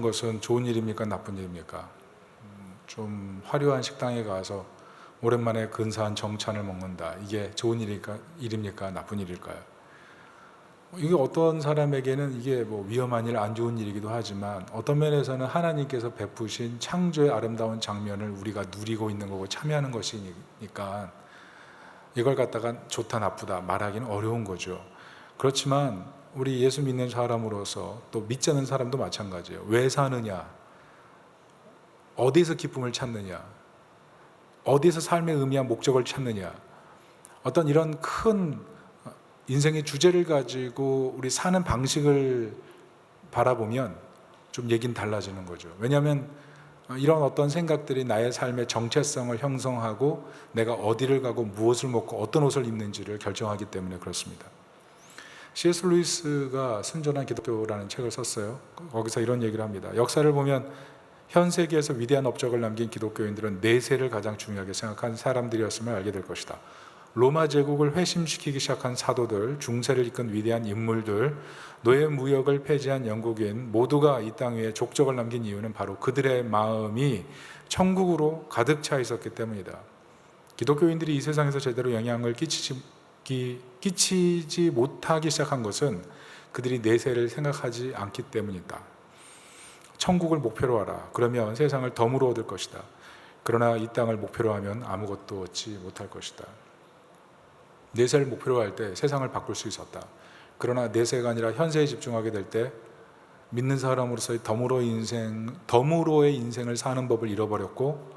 것은 좋은 일입니까? 나쁜 일입니까? 좀 화려한 식당에 가서 오랜만에 근사한 정찬을 먹는다. 이게 좋은 일입니까? 나쁜 일일까요? 이게 어떤 사람에게는 이게 뭐 위험한 일, 안 좋은 일이기도 하지만 어떤 면에서는 하나님께서 베푸신 창조의 아름다운 장면을 우리가 누리고 있는 거고 참여하는 것이니까 이걸 갖다가 좋다 나쁘다 말하기는 어려운 거죠. 그렇지만 우리 예수 믿는 사람으로서 또 믿지 않는 사람도 마찬가지예요. 왜 사느냐? 어디서 기쁨을 찾느냐? 어디서 삶의 의미와 목적을 찾느냐? 어떤 이런 큰 인생의 주제를 가지고 우리 사는 방식을 바라보면 좀 얘기는 달라지는 거죠. 왜냐하면 이런 어떤 생각들이 나의 삶의 정체성을 형성하고 내가 어디를 가고 무엇을 먹고 어떤 옷을 입는지를 결정하기 때문에 그렇습니다. C.S. 루이스가 순전한 기독교라는 책을 썼어요. 거기서 이런 얘기를 합니다. 역사를 보면 현 세계에서 위대한 업적을 남긴 기독교인들은 내세를 가장 중요하게 생각한 사람들이었음을 알게 될 것이다. 로마 제국을 회심시키기 시작한 사도들, 중세를 이끈 위대한 인물들, 노예 무역을 폐지한 영국인 모두가 이 땅 위에 족적을 남긴 이유는 바로 그들의 마음이 천국으로 가득 차 있었기 때문이다. 기독교인들이 이 세상에서 제대로 영향을 끼치지 못하기 시작한 것은 그들이 내세를 생각하지 않기 때문이다. 천국을 목표로 하라. 그러면 세상을 덤으로 얻을 것이다. 그러나 이 땅을 목표로 하면 아무것도 얻지 못할 것이다. 내세를 목표로 할 때 세상을 바꿀 수 있었다. 그러나 내세가 아니라 현세에 집중하게 될 때 믿는 사람으로서의 덤으로의 인생을 사는 법을 잃어버렸고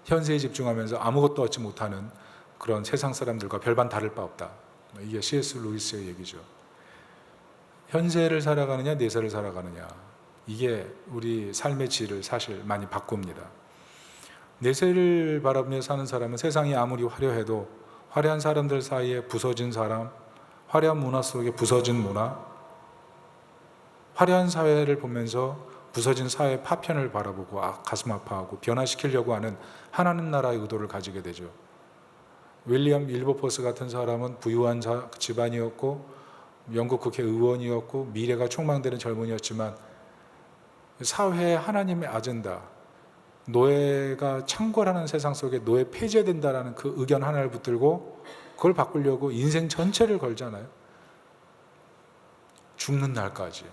현세에 집중하면서 아무것도 얻지 못하는 그런 세상 사람들과 별반 다를 바 없다. 이게 C.S. 루이스의 얘기죠. 현세를 살아가느냐 내세를 살아가느냐, 이게 우리 삶의 질을 사실 많이 바꿉니다. 내세를 바라보며 사는 사람은 세상이 아무리 화려해도 화려한 사람들 사이에 부서진 사람, 화려한 문화 속에 부서진 문화, 화려한 사회를 보면서 부서진 사회의 파편을 바라보고 가슴 아파하고 변화시키려고 하는 하나님 나라의 의도를 가지게 되죠. 윌리엄 윌버포스 같은 사람은 부유한 집안이었고 영국 국회의원이었고 미래가 촉망되는 젊은이였지만 사회의 하나님의 아젠다, 노예가 창궐하는 세상 속에 노예 폐지된다라는 그 의견 하나를 붙들고 그걸 바꾸려고 인생 전체를 걸잖아요. 죽는 날까지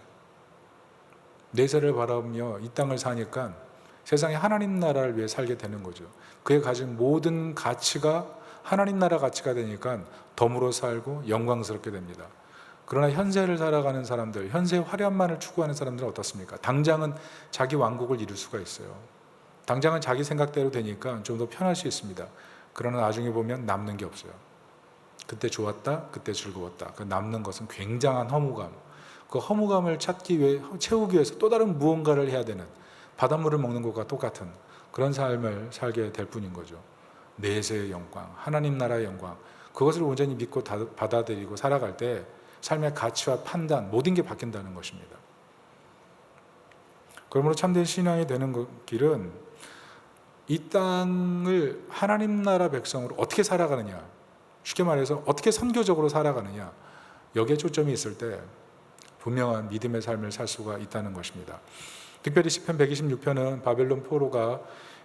내세를 바라보며 이 땅을 사니까 세상에 하나님 나라를 위해 살게 되는 거죠. 그의 가진 모든 가치가 하나님 나라 가치가 되니까 덤으로 살고 영광스럽게 됩니다. 그러나 현세를 살아가는 사람들, 현세의 화려함만을 추구하는 사람들은 어떻습니까? 당장은 자기 왕국을 이룰 수가 있어요. 당장은 자기 생각대로 되니까 좀 더 편할 수 있습니다. 그러나 나중에 보면 남는 게 없어요. 그때 좋았다, 그때 즐거웠다. 그 남는 것은 굉장한 허무감. 그 허무감을 채우기 위해서 또 다른 무언가를 해야 되는, 바닷물을 먹는 것과 똑같은 그런 삶을 살게 될 뿐인 거죠. 내세의 영광, 하나님 나라의 영광, 그것을 온전히 믿고 받아들이고 살아갈 때 삶의 가치와 판단, 모든 게 바뀐다는 것입니다. 그러므로 참된 신앙이 되는 길은 이 땅을 하나님 나라 백성으로 어떻게 살아가느냐, 쉽게 말해서 어떻게 선교적으로 살아가느냐, 여기에 초점이 있을 때 분명한 믿음의 삶을 살 수가 있다는 것입니다. 특별히 시편 126편은 바벨론 포로가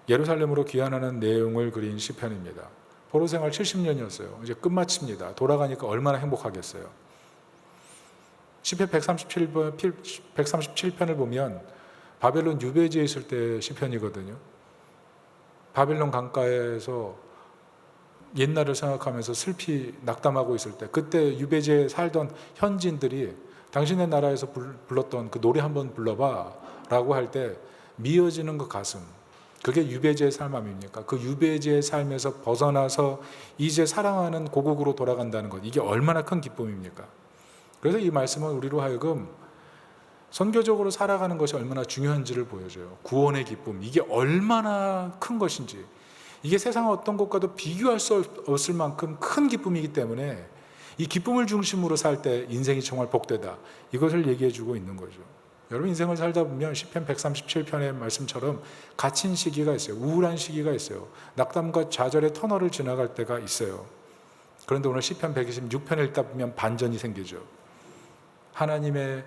예루살렘으로 귀환하는 내용을 그린 시편입니다. 포로 생활 70년이었어요. 이제 끝마칩니다. 돌아가니까 얼마나 행복하겠어요. 시편 137편을 보면 바벨론 유배지에 있을 때 시편이거든요. 바벨론 강가에서 옛날을 생각하면서 슬피 낙담하고 있을 때, 그때 유배지에 살던 현지인들이 당신의 나라에서 불렀던 그 노래 한번 불러봐 라고 할 때 미어지는 그 가슴, 그게 유배지의 삶 아닙니까? 그 유배지의 삶에서 벗어나서 이제 사랑하는 고국으로 돌아간다는 것, 이게 얼마나 큰 기쁨입니까? 그래서 이 말씀은 우리로 하여금 선교적으로 살아가는 것이 얼마나 중요한지를 보여줘요. 구원의 기쁨, 이게 얼마나 큰 것인지, 이게 세상 어떤 것과도 비교할 수 없을 만큼 큰 기쁨이기 때문에 이 기쁨을 중심으로 살 때 인생이 정말 복되다, 이것을 얘기해주고 있는 거죠. 여러분, 인생을 살다 보면 시편 137편의 말씀처럼 갇힌 시기가 있어요. 우울한 시기가 있어요. 낙담과 좌절의 터널을 지나갈 때가 있어요. 그런데 오늘 시편 126편을 읽다 보면 반전이 생기죠. 하나님의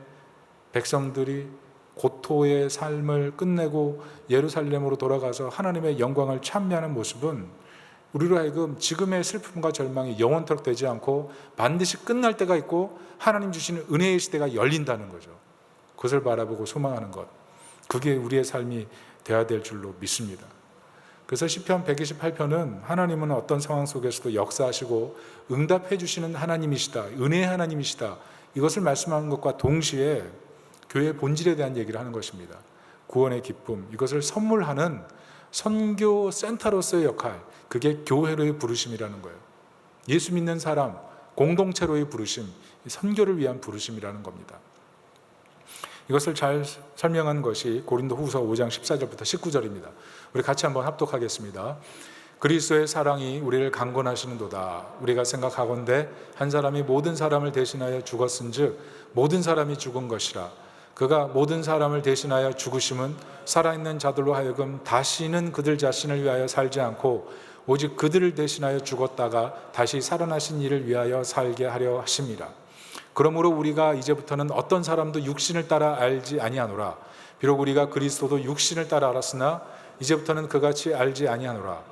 백성들이 고토의 삶을 끝내고 예루살렘으로 돌아가서 하나님의 영광을 찬미하는 모습은 우리로 하여금 지금의 슬픔과 절망이 영원토록 되지 않고 반드시 끝날 때가 있고 하나님 주시는 은혜의 시대가 열린다는 거죠. 그것을 바라보고 소망하는 것, 그게 우리의 삶이 되어야 될 줄로 믿습니다. 그래서 시편 128편은 하나님은 어떤 상황 속에서도 역사하시고 응답해 주시는 하나님이시다, 은혜의 하나님이시다, 이것을 말씀하는 것과 동시에 교회의 본질에 대한 얘기를 하는 것입니다. 구원의 기쁨, 이것을 선물하는 선교 센터로서의 역할, 그게 교회로의 부르심이라는 거예요. 예수 믿는 사람, 공동체로의 부르심, 선교를 위한 부르심이라는 겁니다. 이것을 잘 설명한 것이 고린도후서 5장 14절부터 19절입니다. 우리 같이 한번 합독하겠습니다. 그리스도의 사랑이 우리를 강권하시는도다. 우리가 생각하건대 한 사람이 모든 사람을 대신하여 죽었은즉 모든 사람이 죽은 것이라. 그가 모든 사람을 대신하여 죽으심은 살아있는 자들로 하여금 다시는 그들 자신을 위하여 살지 않고 오직 그들을 대신하여 죽었다가 다시 살아나신 이를 위하여 살게 하려 하심이라. 그러므로 우리가 이제부터는 어떤 사람도 육신을 따라 알지 아니하노라. 비록 우리가 그리스도도 육신을 따라 알았으나 이제부터는 그같이 알지 아니하노라.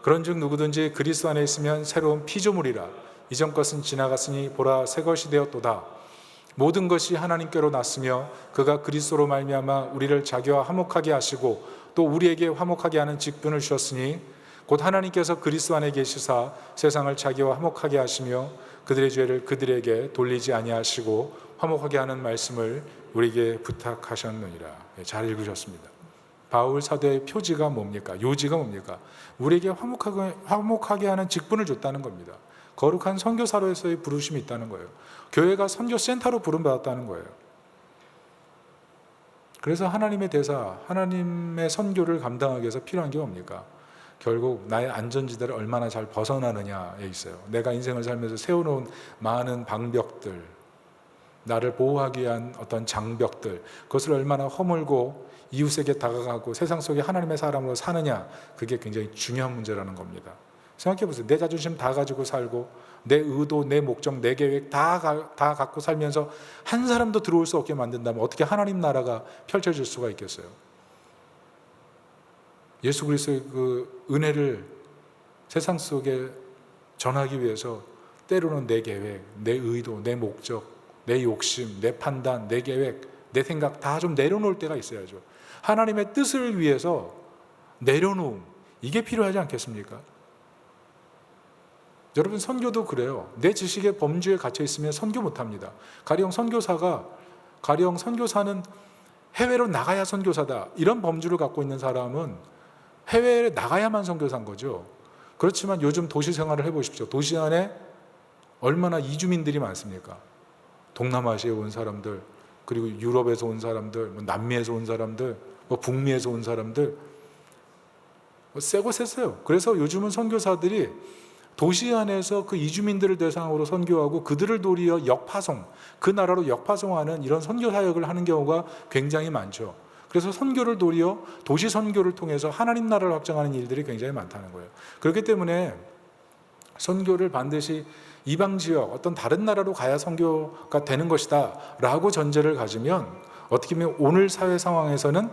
그런즉 누구든지 그리스도 안에 있으면 새로운 피조물이라. 이전 것은 지나갔으니 보라 새 것이 되었도다. 모든 것이 하나님께로 났으며 그가 그리스도로 말미암아 우리를 자기와 화목하게 하시고 또 우리에게 화목하게 하는 직분을 주셨으니 곧 하나님께서 그리스도 안에 계시사 세상을 자기와 화목하게 하시며 그들의 죄를 그들에게 돌리지 아니하시고 화목하게 하는 말씀을 우리에게 부탁하셨느니라. 잘 읽으셨습니다. 바울 사도의 표지가 뭡니까? 요지가 뭡니까? 우리에게 화목하게 하는 직분을 줬다는 겁니다. 거룩한 선교사로서의 부르심이 있다는 거예요. 교회가 선교센터로 부름받았다는 거예요. 그래서 하나님의 대사, 하나님의 선교를 감당하기 위해서 필요한 게 뭡니까? 결국 나의 안전지대를 얼마나 잘 벗어나느냐에 있어요. 내가 인생을 살면서 세워놓은 많은 방벽들, 나를 보호하기 위한 어떤 장벽들, 그것을 얼마나 허물고 이웃에게 다가가고 세상 속에 하나님의 사람으로 사느냐, 그게 굉장히 중요한 문제라는 겁니다. 생각해 보세요. 내 자존심 다 가지고 살고 내 의도, 내 목적, 내 계획 다 갖고 살면서 한 사람도 들어올 수 없게 만든다면 어떻게 하나님 나라가 펼쳐질 수가 있겠어요? 예수 그리스도의 그 은혜를 세상 속에 전하기 위해서 때로는 내 계획, 내 의도, 내 목적, 내 욕심, 내 판단, 내 계획, 내 생각 다 좀 내려놓을 때가 있어야죠. 하나님의 뜻을 위해서 내려놓음, 이게 필요하지 않겠습니까? 여러분, 선교도 그래요. 내 지식의 범주에 갇혀 있으면 선교 못합니다. 가령 선교사는 해외로 나가야 선교사다, 이런 범주를 갖고 있는 사람은 해외에 나가야만 선교사인 거죠. 그렇지만 요즘 도시 생활을 해보십시오. 도시 안에 얼마나 이주민들이 많습니까? 동남아시아에 온 사람들, 그리고 유럽에서 온 사람들, 남미에서 온 사람들, 북미에서 온 사람들, 세고 셌어요. 그래서 요즘은 선교사들이 도시 안에서 그 이주민들을 대상으로 선교하고 그들을 도리어 역파송, 그 나라로 역파송하는 이런 선교 사역을 하는 경우가 굉장히 많죠. 그래서 선교를 도리어 도시 선교를 통해서 하나님 나라를 확장하는 일들이 굉장히 많다는 거예요. 그렇기 때문에 선교를 반드시 이방 지역, 어떤 다른 나라로 가야 선교가 되는 것이다 라고 전제를 가지면 어떻게 보면 오늘 사회 상황에서는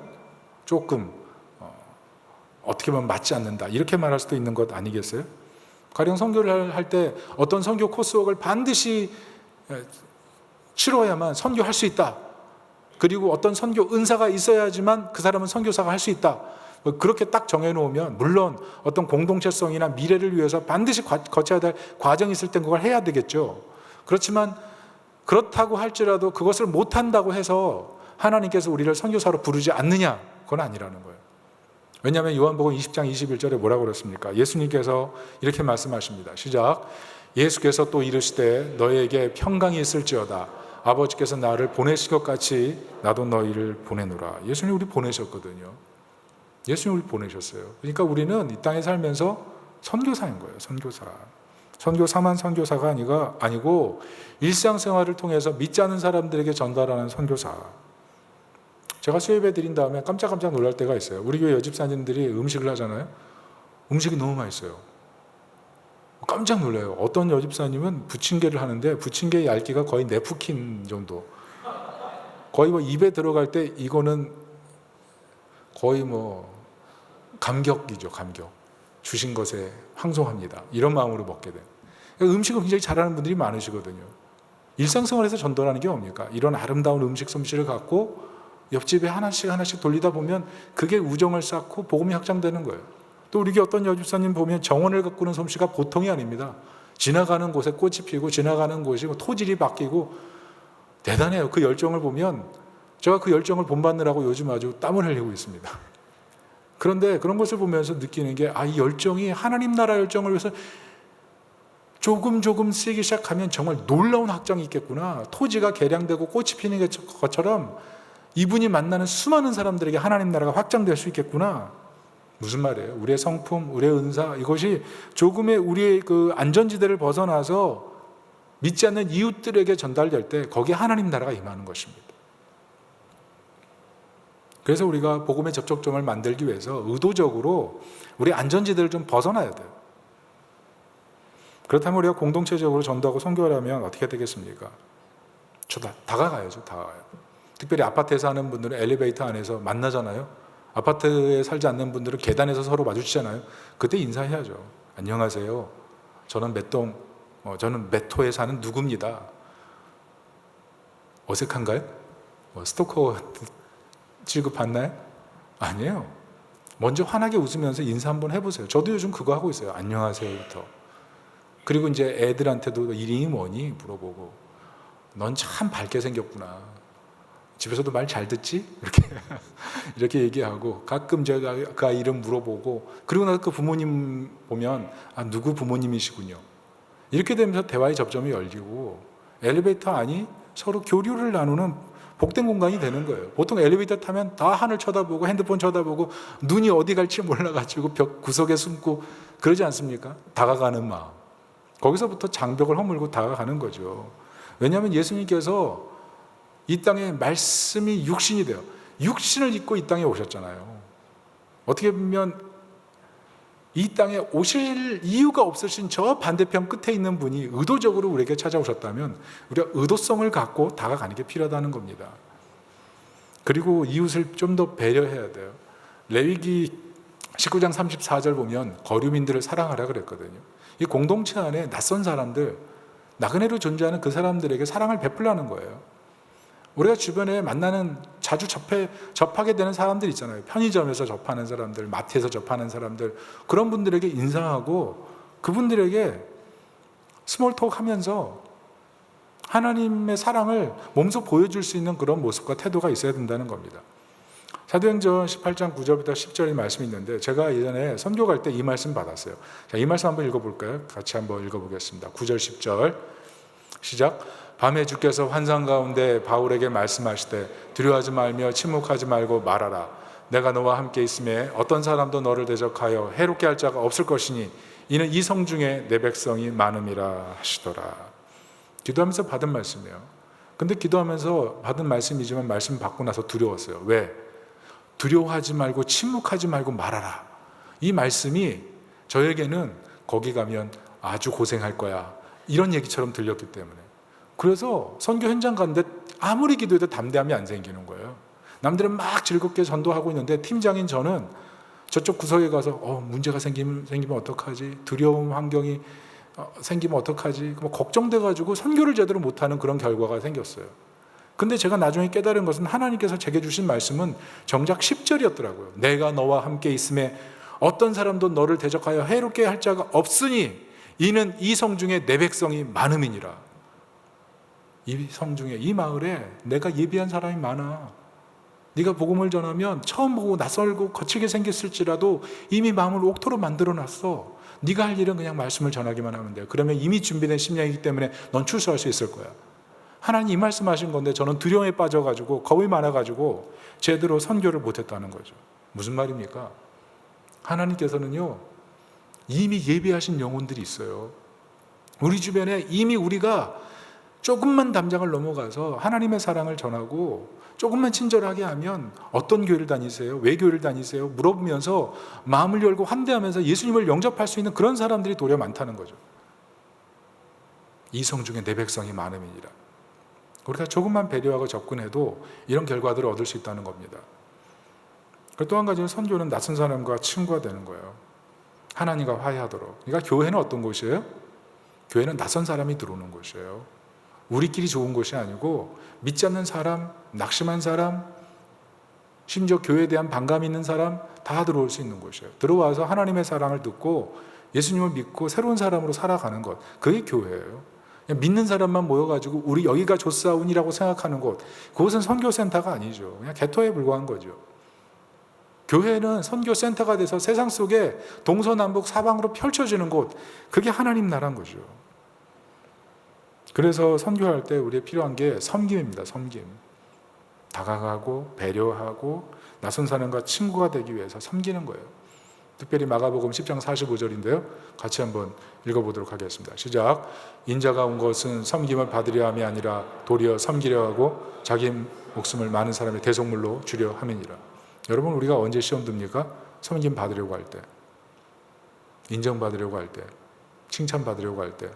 조금 어떻게 보면 맞지 않는다, 이렇게 말할 수도 있는 것 아니겠어요? 가령 선교를 할 때 어떤 선교 코스웍을 반드시 치러야만 선교할 수 있다, 그리고 어떤 선교 은사가 있어야지만 그 사람은 선교사가 할 수 있다, 그렇게 딱 정해놓으면 물론 어떤 공동체성이나 미래를 위해서 반드시 거쳐야 될 과정이 있을 땐 그걸 해야 되겠죠. 그렇지만 그렇다고 할지라도 그것을 못한다고 해서 하나님께서 우리를 선교사로 부르지 않느냐, 그건 아니라는 거예요. 왜냐하면 요한복음 20장 21절에 뭐라고 그랬습니까? 예수님께서 이렇게 말씀하십니다. 시작. 예수께서 또 이르시되 너희에게 평강이 있을지어다. 아버지께서 나를 보내신 것 같이 나도 너희를 보내노라. 예수님 우리 보내셨거든요. 예수님 우리 보내셨어요. 그러니까 우리는 이 땅에 살면서 선교사인 거예요. 선교사. 선교사만 선교사가 아니고 일상생활을 통해서 믿지 않는 사람들에게 전달하는 선교사. 제가 수협해 드린 다음에 깜짝깜짝 놀랄 때가 있어요. 우리 교회 여집사님들이 음식을 하잖아요. 음식이 너무 맛있어요. 깜짝 놀라요. 어떤 여집사님은 부침개를 하는데 부침개의 얇기가 거의 네프킨 정도, 거의 뭐 입에 들어갈 때 이거는 거의 뭐 감격이죠. 감격. 주신 것에 황송합니다. 이런 마음으로 먹게 돼요. 음식을 굉장히 잘하는 분들이 많으시거든요. 일상생활에서 전도라는 게 뭡니까? 이런 아름다운 음식 솜씨를 갖고 옆집에 하나씩 돌리다 보면 그게 우정을 쌓고 복음이 확장되는 거예요. 또 우리 어떤 여집사님 보면 정원을 가꾸는 솜씨가 보통이 아닙니다. 지나가는 곳에 꽃이 피고 지나가는 곳이 토질이 바뀌고 대단해요. 그 열정을 보면 제가 그 열정을 본받느라고 요즘 아주 땀을 흘리고 있습니다. 그런데 그런 것을 보면서 느끼는 게 이 열정이 하나님 나라 열정을 위해서 조금 쓰기 시작하면 정말 놀라운 확장이 있겠구나. 토지가 개량되고 꽃이 피는 것처럼 이분이 만나는 수많은 사람들에게 하나님 나라가 확장될 수 있겠구나. 무슨 말이에요? 우리의 성품, 우리의 은사, 이것이 조금의 우리의 그 안전지대를 벗어나서 믿지 않는 이웃들에게 전달될 때 거기에 하나님 나라가 임하는 것입니다. 그래서 우리가 복음의 접촉점을 만들기 위해서 의도적으로 우리 안전지대를 좀 벗어나야 돼요. 그렇다면 우리가 공동체적으로 전도하고 선교하려면 어떻게 되겠습니까? 다가가야죠. 다가가요. 특별히 아파트에 사는 분들은 엘리베이터 안에서 만나잖아요. 아파트에 살지 않는 분들은 계단에서 서로 마주치잖아요. 그때 인사해야죠. 안녕하세요. 저는 저는 몇 호에 사는 누구입니다. 어색한가요? 스토커 취급받나요? 아니에요. 먼저 환하게 웃으면서 인사 한번 해보세요. 저도 요즘 그거 하고 있어요. 안녕하세요부터. 그리고 이제 애들한테도 이름이 뭐니? 물어보고. 넌 참 밝게 생겼구나. 집에서도 말 잘 듣지? 이렇게 얘기하고 가끔 제가 그 아이 이름 물어보고 그리고 나서 그 부모님 보면 누구 부모님이시군요. 이렇게 되면서 대화의 접점이 열리고 엘리베이터 안이 서로 교류를 나누는 복된 공간이 되는 거예요. 보통 엘리베이터 타면 다 하늘 쳐다보고 핸드폰 쳐다보고 눈이 어디 갈지 몰라가지고 벽 구석에 숨고 그러지 않습니까? 다가가는 마음. 거기서부터 장벽을 허물고 다가가는 거죠. 왜냐하면 예수님께서 이 땅에 말씀이 육신이 돼요. 육신을 입고 이 땅에 오셨잖아요. 어떻게 보면 이 땅에 오실 이유가 없으신 저 반대편 끝에 있는 분이 의도적으로 우리에게 찾아오셨다면 우리가 의도성을 갖고 다가가는 게 필요하다는 겁니다. 그리고 이웃을 좀 더 배려해야 돼요. 레위기 19장 34절 보면 거류민들을 사랑하라 그랬거든요. 이 공동체 안에 낯선 사람들, 나그네로 존재하는 그 사람들에게 사랑을 베풀라는 거예요. 우리가 주변에 만나는 자주 접하게 되는 사람들 있잖아요. 편의점에서 접하는 사람들, 마트에서 접하는 사람들, 그런 분들에게 인사하고 그분들에게 스몰톡 하면서 하나님의 사랑을 몸소 보여줄 수 있는 그런 모습과 태도가 있어야 된다는 겁니다. 사도행전 18장 9절부터 10절의 말씀이 있는데 제가 예전에 선교 갈 때 이 말씀 받았어요. 자, 이 말씀 한번 읽어볼까요? 같이 한번 읽어보겠습니다. 9절 10절 시작. 밤에 주께서 환상 가운데 바울에게 말씀하시되 두려워하지 말며 침묵하지 말고 말하라. 내가 너와 함께 있음에 어떤 사람도 너를 대적하여 해롭게 할 자가 없을 것이니 이는 이 성 중에 내 백성이 많음이라 하시더라. 기도하면서 받은 말씀이에요. 근데 기도하면서 받은 말씀이지만 말씀 받고 나서 두려웠어요. 왜? 두려워하지 말고 침묵하지 말고 말하라. 이 말씀이 저에게는 거기 가면 아주 고생할 거야. 이런 얘기처럼 들렸기 때문에. 그래서 선교 현장 갔는데 아무리 기도해도 담대함이 안 생기는 거예요. 남들은 막 즐겁게 전도하고 있는데 팀장인 저는 저쪽 구석에 가서 문제가 생기면 어떡하지? 두려움 환경이 생기면 어떡하지? 걱정돼가지고 선교를 제대로 못하는 그런 결과가 생겼어요. 근데 제가 나중에 깨달은 것은 하나님께서 제게 주신 말씀은 정작 10절이었더라고요. 내가 너와 함께 있음에 어떤 사람도 너를 대적하여 해롭게 할 자가 없으니 이는 이 성 중에 내 백성이 많음이니라. 이 성 중에 이 마을에 내가 예비한 사람이 많아. 네가 복음을 전하면 처음 보고 낯설고 거칠게 생겼을지라도 이미 마음을 옥토로 만들어놨어. 네가 할 일은 그냥 말씀을 전하기만 하면 돼. 그러면 이미 준비된 심령이기 때문에 넌 출소할 수 있을 거야. 하나님 이 말씀하신 건데 저는 두려움에 빠져가지고 겁이 많아가지고 제대로 선교를 못했다는 거죠. 무슨 말입니까? 하나님께서는요 이미 예비하신 영혼들이 있어요. 우리 주변에 이미 우리가 조금만 담장을 넘어가서 하나님의 사랑을 전하고 조금만 친절하게 하면 어떤 교회를 다니세요? 왜 교회를 다니세요? 물어보면서 마음을 열고 환대하면서 예수님을 영접할 수 있는 그런 사람들이 도리어 많다는 거죠. 이 성 중에 내 백성이 많음이니라. 우리가 조금만 배려하고 접근해도 이런 결과들을 얻을 수 있다는 겁니다. 그리고 또 한 가지는 선교는 낯선 사람과 친구가 되는 거예요. 하나님과 화해하도록. 그러니까 교회는 어떤 곳이에요? 교회는 낯선 사람이 들어오는 곳이에요. 우리끼리 좋은 곳이 아니고 믿지 않는 사람, 낙심한 사람, 심지어 교회에 대한 반감이 있는 사람 다 들어올 수 있는 곳이에요. 들어와서 하나님의 사랑을 듣고 예수님을 믿고 새로운 사람으로 살아가는 것, 그게 교회예요. 그냥 믿는 사람만 모여가지고 우리 여기가 좋사운이라고 생각하는 곳, 그것은 선교센터가 아니죠. 그냥 개토에 불과한 거죠. 교회는 선교센터가 돼서 세상 속에 동서남북 사방으로 펼쳐지는 곳, 그게 하나님 나라인 거죠. 그래서 선교할 때 우리에 필요한 게 섬김입니다. 섬김. 다가가고 배려하고 낯선 사람과 친구가 되기 위해서 섬기는 거예요. 특별히 마가복음 10장 45절인데요. 같이 한번 읽어보도록 하겠습니다. 시작. 인자가 온 것은 섬김을 받으려 함이 아니라 도리어 섬기려 하고 자기 목숨을 많은 사람의 대속물로 주려 함이니라. 여러분, 우리가 언제 시험 듭니까? 섬김 받으려고 할 때, 인정받으려고 할 때, 칭찬받으려고 할 때,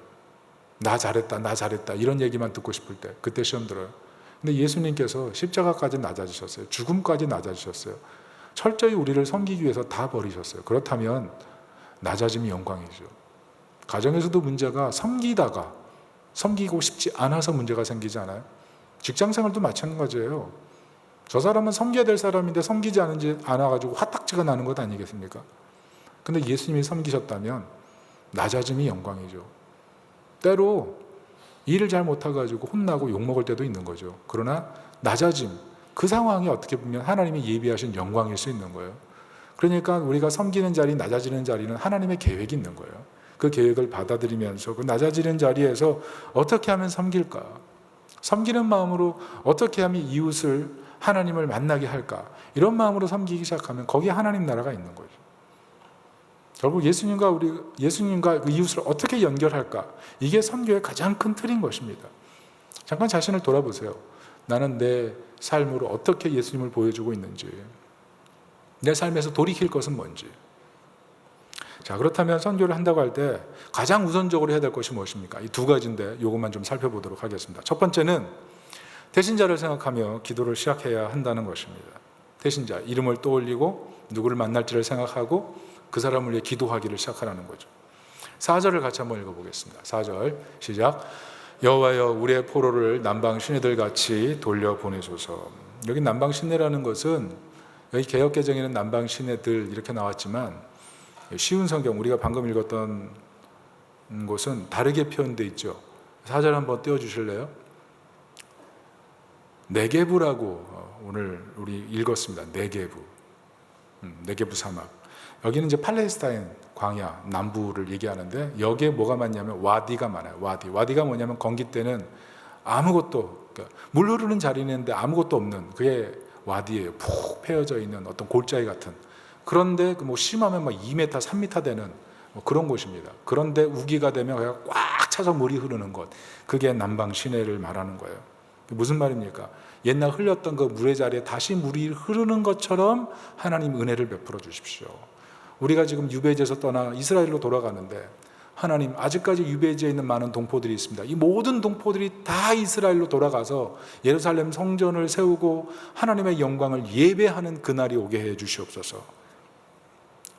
나 잘했다 이런 얘기만 듣고 싶을 때, 그때 시험 들어요. 근데 예수님께서 십자가까지 낮아지셨어요. 죽음까지 낮아지셨어요. 철저히 우리를 섬기기 위해서 다 버리셨어요. 그렇다면 낮아짐이 영광이죠. 가정에서도 문제가 섬기고 싶지 않아서 문제가 생기지 않아요? 직장생활도 마찬가지예요. 저 사람은 섬겨야 될 사람인데 섬기지 않아가지고 화딱지가 나는 것 아니겠습니까? 근데 예수님이 섬기셨다면 낮아짐이 영광이죠. 때로 일을 잘 못해가지고 혼나고 욕먹을 때도 있는 거죠. 그러나 낮아짐, 그 상황이 어떻게 보면 하나님이 예비하신 영광일 수 있는 거예요. 그러니까 우리가 섬기는 자리, 낮아지는 자리는 하나님의 계획이 있는 거예요. 그 계획을 받아들이면서 그 낮아지는 자리에서 어떻게 하면 섬길까? 섬기는 마음으로 어떻게 하면 이웃을, 하나님을 만나게 할까? 이런 마음으로 섬기기 시작하면 거기에 하나님 나라가 있는 거죠. 결국 예수님과 그 이웃을 어떻게 연결할까? 이게 선교의 가장 큰 틀인 것입니다. 잠깐 자신을 돌아보세요. 나는 내 삶으로 어떻게 예수님을 보여주고 있는지, 내 삶에서 돌이킬 것은 뭔지. 자, 그렇다면 선교를 한다고 할 때 가장 우선적으로 해야 될 것이 무엇입니까? 이 두 가지인데 이것만 좀 살펴보도록 하겠습니다. 첫 번째는 대신자를 생각하며 기도를 시작해야 한다는 것입니다. 대신자, 이름을 떠올리고 누구를 만날지를 생각하고 그 사람을 위해 기도하기를 시작하라는 거죠. 4절을 같이 한번 읽어보겠습니다. 4절 시작. 여호와여 우리의 포로를 남방 시내들 같이 돌려보내소서. 여기 남방 시내라는 것은 여기 개역개정에는 남방 시내들 이렇게 나왔지만 쉬운 성경 우리가 방금 읽었던 곳은 다르게 표현되어 있죠. 4절 한번 띄워주실래요? 네게부라고 오늘 우리 읽었습니다. 네게부 사막. 여기는 이제 팔레스타인 광야 남부를 얘기하는데 여기에 뭐가 많냐면 와디가 많아요. 와디가 뭐냐면 건기 때는 아무것도, 그러니까 물 흐르는 자리인데 아무것도 없는 그게 와디예요. 푹 패여져 있는 어떤 골짜기 같은. 그런데 뭐 심하면 막 2m, 3m 되는 뭐 그런 곳입니다. 그런데 우기가 되면 그냥 꽉 차서 물이 흐르는 곳. 그게 남방 시내를 말하는 거예요. 무슨 말입니까? 옛날 흘렸던 그 물의 자리에 다시 물이 흐르는 것처럼 하나님 은혜를 베풀어 주십시오. 우리가 지금 유배지에서 떠나 이스라엘로 돌아가는데 하나님 아직까지 유배지에 있는 많은 동포들이 있습니다. 이 모든 동포들이 다 이스라엘로 돌아가서 예루살렘 성전을 세우고 하나님의 영광을 예배하는 그날이 오게 해 주시옵소서.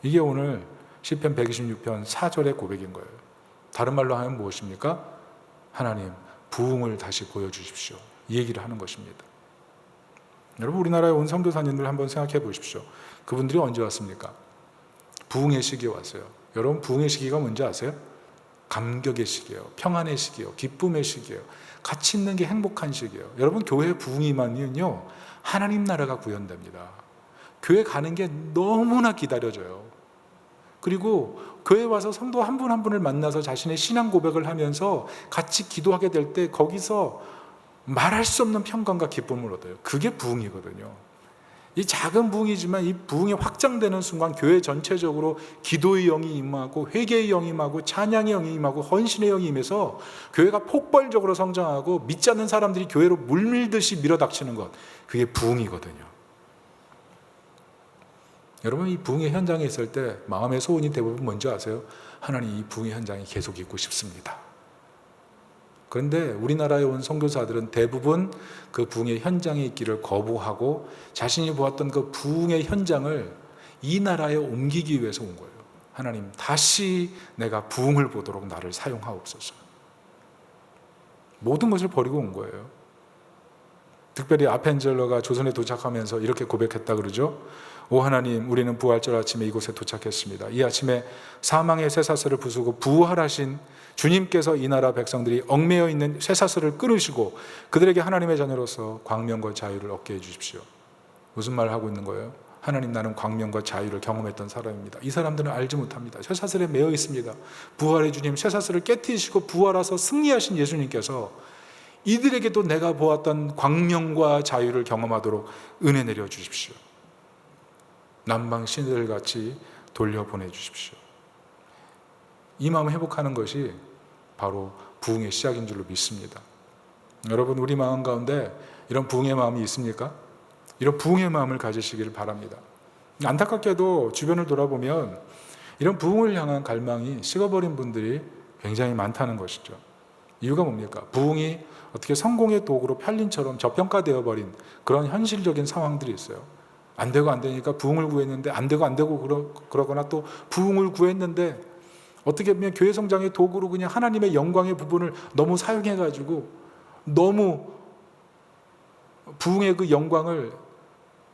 이게 오늘 시편 126편 4절의 고백인 거예요. 다른 말로 하면 무엇입니까? 하나님 부흥을 다시 보여주십시오. 이 얘기를 하는 것입니다. 여러분, 우리나라에 온 선교사님들 한번 생각해 보십시오. 그분들이 언제 왔습니까? 부흥의 시기에 왔어요. 여러분, 부흥의 시기가 뭔지 아세요? 감격의 시기예요. 평안의 시기예요. 기쁨의 시기예요. 같이 있는 게 행복한 시기예요. 여러분, 교회 부흥이 임하면요 하나님 나라가 구현됩니다. 교회 가는 게 너무나 기다려져요. 그리고 교회 와서 성도 한 분 한 분을 만나서 자신의 신앙 고백을 하면서 같이 기도하게 될 때 거기서 말할 수 없는 평강과 기쁨을 얻어요. 그게 부흥이거든요. 이 작은 부흥이지만 이 부흥이 확장되는 순간 교회 전체적으로 기도의 영이 임하고 회개의 영이 임하고 찬양의 영이 임하고 헌신의 영이 임해서 교회가 폭발적으로 성장하고 믿지 않는 사람들이 교회로 물밀듯이 밀어닥치는 것, 그게 부흥이거든요. 여러분, 이 부흥의 현장에 있을 때 마음의 소원이 대부분 뭔지 아세요? 하나님, 이 부흥의 현장이 계속 있고 싶습니다. 그런데 우리나라에 온 선교사들은 대부분 그 부흥의 현장에 있기를 거부하고 자신이 보았던 그 부흥의 현장을 이 나라에 옮기기 위해서 온 거예요. 하나님, 다시 내가 부흥을 보도록 나를 사용하옵소서. 모든 것을 버리고 온 거예요. 특별히 아펜젤러가 조선에 도착하면서 이렇게 고백했다 그러죠. 오 하나님, 우리는 부활절 아침에 이곳에 도착했습니다. 이 아침에 사망의 쇠사슬을 부수고 부활하신 주님께서 이 나라 백성들이 얽매여 있는 쇠사슬을 끊으시고 그들에게 하나님의 자녀로서 광명과 자유를 얻게 해주십시오. 무슨 말을 하고 있는 거예요? 하나님, 나는 광명과 자유를 경험했던 사람입니다. 이 사람들은 알지 못합니다. 쇠사슬에 매여 있습니다. 부활의 주님, 쇠사슬을 깨뜨리시고 부활하셔서 승리하신 예수님께서 이들에게도 내가 보았던 광명과 자유를 경험하도록 은혜 내려 주십시오. 남방 신들같이 돌려보내 주십시오. 이 마음을 회복하는 것이 바로 부흥의 시작인 줄로 믿습니다. 여러분, 우리 마음 가운데 이런 부흥의 마음이 있습니까? 이런 부흥의 마음을 가지시기를 바랍니다. 안타깝게도 주변을 돌아보면 이런 부흥을 향한 갈망이 식어버린 분들이 굉장히 많다는 것이죠. 이유가 뭡니까? 부흥이 어떻게 성공의 도구로 편린처럼 저평가되어 버린 그런 현실적인 상황들이 있어요. 안 되고 안 되니까 부흥을 구했는데 안 되고 그러거나 또 부흥을 구했는데 어떻게 보면 교회 성장의 도구로 그냥 하나님의 영광의 부분을 너무 사용해가지고 너무 부흥의 그 영광을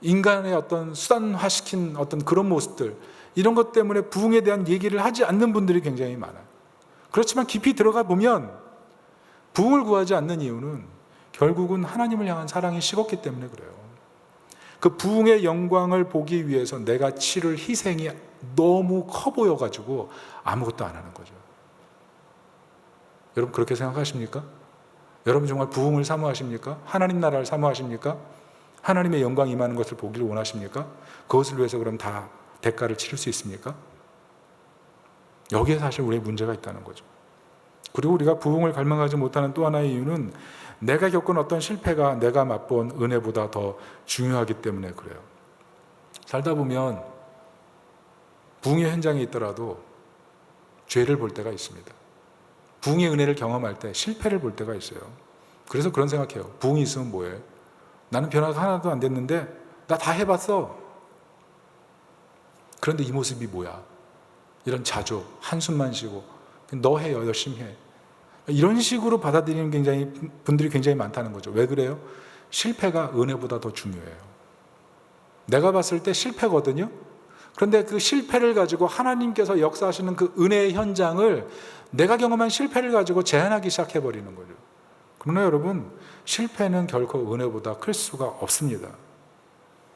인간의 어떤 수단화시킨 어떤 그런 모습들, 이런 것 때문에 부흥에 대한 얘기를 하지 않는 분들이 굉장히 많아요. 그렇지만 깊이 들어가 보면 부흥을 구하지 않는 이유는 결국은 하나님을 향한 사랑이 식었기 때문에 그래요. 그 부흥의 영광을 보기 위해서 내가 치를 희생이 너무 커 보여가지고 아무것도 안 하는 거죠. 여러분, 그렇게 생각하십니까? 여러분 정말 부흥을 사모하십니까? 하나님 나라를 사모하십니까? 하나님의 영광이 임하는 것을 보기를 원하십니까? 그것을 위해서 그럼 다 대가를 치를 수 있습니까? 여기에 사실 우리의 문제가 있다는 거죠. 그리고 우리가 부흥을 갈망하지 못하는 또 하나의 이유는 내가 겪은 어떤 실패가 내가 맛본 은혜보다 더 중요하기 때문에 그래요. 살다 보면 부흥의 현장에 있더라도 죄를 볼 때가 있습니다. 부흥의 은혜를 경험할 때 실패를 볼 때가 있어요. 그래서 그런 생각해요. 부흥이 있으면 뭐해? 나는 변화가 하나도 안 됐는데 나 다 해봤어. 그런데 이 모습이 뭐야? 이런 자조, 한숨만 쉬고 너 해, 열심히 해. 이런 식으로 받아들이는 분들이 굉장히 많다는 거죠. 왜 그래요? 실패가 은혜보다 더 중요해요. 내가 봤을 때 실패거든요. 그런데 그 실패를 가지고 하나님께서 역사하시는 그 은혜의 현장을 내가 경험한 실패를 가지고 제한하기 시작해버리는 거죠. 그러나 여러분, 실패는 결코 은혜보다 클 수가 없습니다.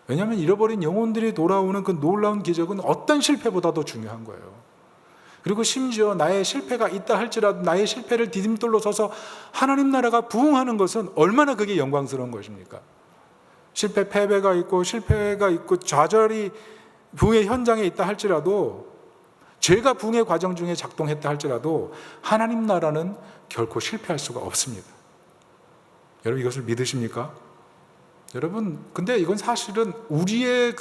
왜냐하면 잃어버린 영혼들이 돌아오는 그 놀라운 기적은 어떤 실패보다도 중요한 거예요. 그리고 심지어 나의 실패가 있다 할지라도 나의 실패를 디딤돌로 서서 하나님 나라가 부흥하는 것은 얼마나 그게 영광스러운 것입니까? 실패, 패배가 있고 실패가 있고 좌절이 부흥의 현장에 있다 할지라도, 죄가 부흥의 과정 중에 작동했다 할지라도 하나님 나라는 결코 실패할 수가 없습니다. 여러분, 이것을 믿으십니까? 여러분, 근데 이건 사실은 우리의